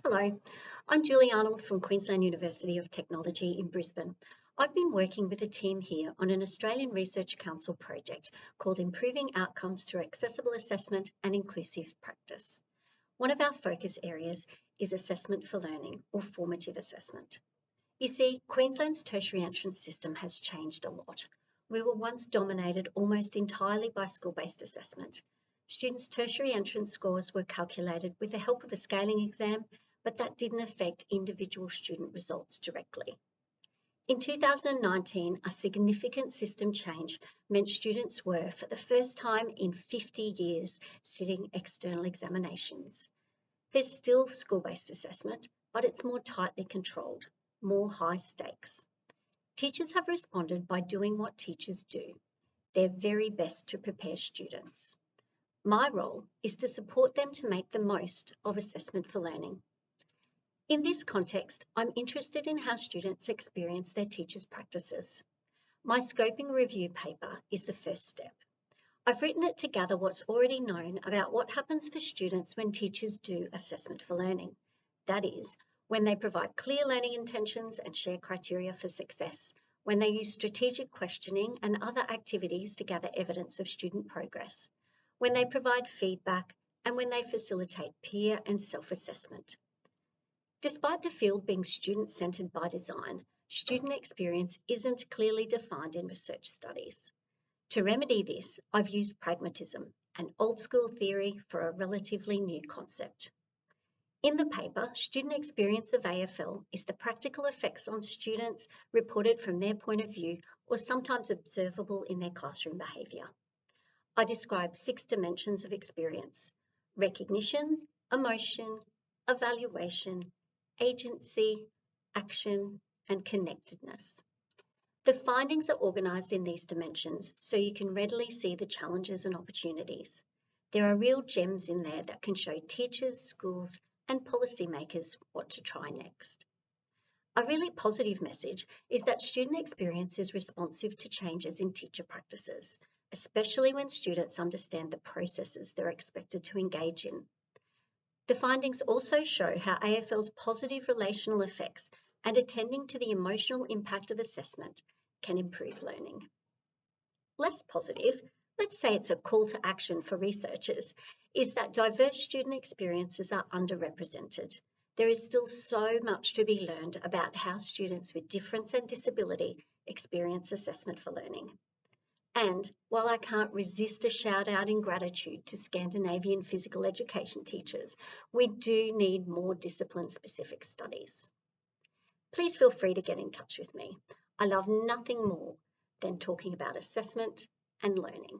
Hello, I'm Julie Arnold from Queensland University of Technology in Brisbane. I've been working with a team here on an Australian Research Council project called Improving Outcomes Through Accessible Assessment and Inclusive Practice. One of our focus areas is assessment for learning or formative assessment. You see, Queensland's tertiary entrance system has changed a lot. We were once dominated almost entirely by school-based assessment. Students' tertiary entrance scores were calculated with the help of a scaling exam, but that didn't affect individual student results directly. In 2019, a significant system change meant students were, for the first time in 50 years, sitting external examinations. There's still school-based assessment, but it's more tightly controlled, more high stakes. Teachers have responded by doing what teachers do, their very best to prepare students. My role is to support them to make the most of assessment for learning. In this context, I'm interested in how students experience their teachers' practices. My scoping review paper is the first step. I've written it to gather what's already known about what happens for students when teachers do assessment for learning. That is, when they provide clear learning intentions and share criteria for success, when they use strategic questioning and other activities to gather evidence of student progress, when they provide feedback, and when they facilitate peer and self-assessment. Despite the field being student-centred by design, student experience isn't clearly defined in research studies. To remedy this, I've used pragmatism, an old-school theory for a relatively new concept. In the paper, Student Experience of AFL is the practical effects on students reported from their point of view or sometimes observable in their classroom behaviour. I describe 6 dimensions of experience: recognition, emotion, evaluation, agency, action, and connectedness. The findings are organised in these dimensions so you can readily see the challenges and opportunities. There are real gems in there that can show teachers, schools, and policymakers what to try next. A really positive message is that student experience is responsive to changes in teacher practices, especially when students understand the processes they're expected to engage in. The findings also show how AFL's positive relational effects and attending to the emotional impact of assessment can improve learning. Less positive, let's say it's a call to action for researchers, is that diverse student experiences are underrepresented. There is still so much to be learned about how students with difference and disability experience assessment for learning. And while I can't resist a shout out in gratitude to Scandinavian physical education teachers, we do need more discipline-specific studies. Please feel free to get in touch with me. I love nothing more than talking about assessment and learning.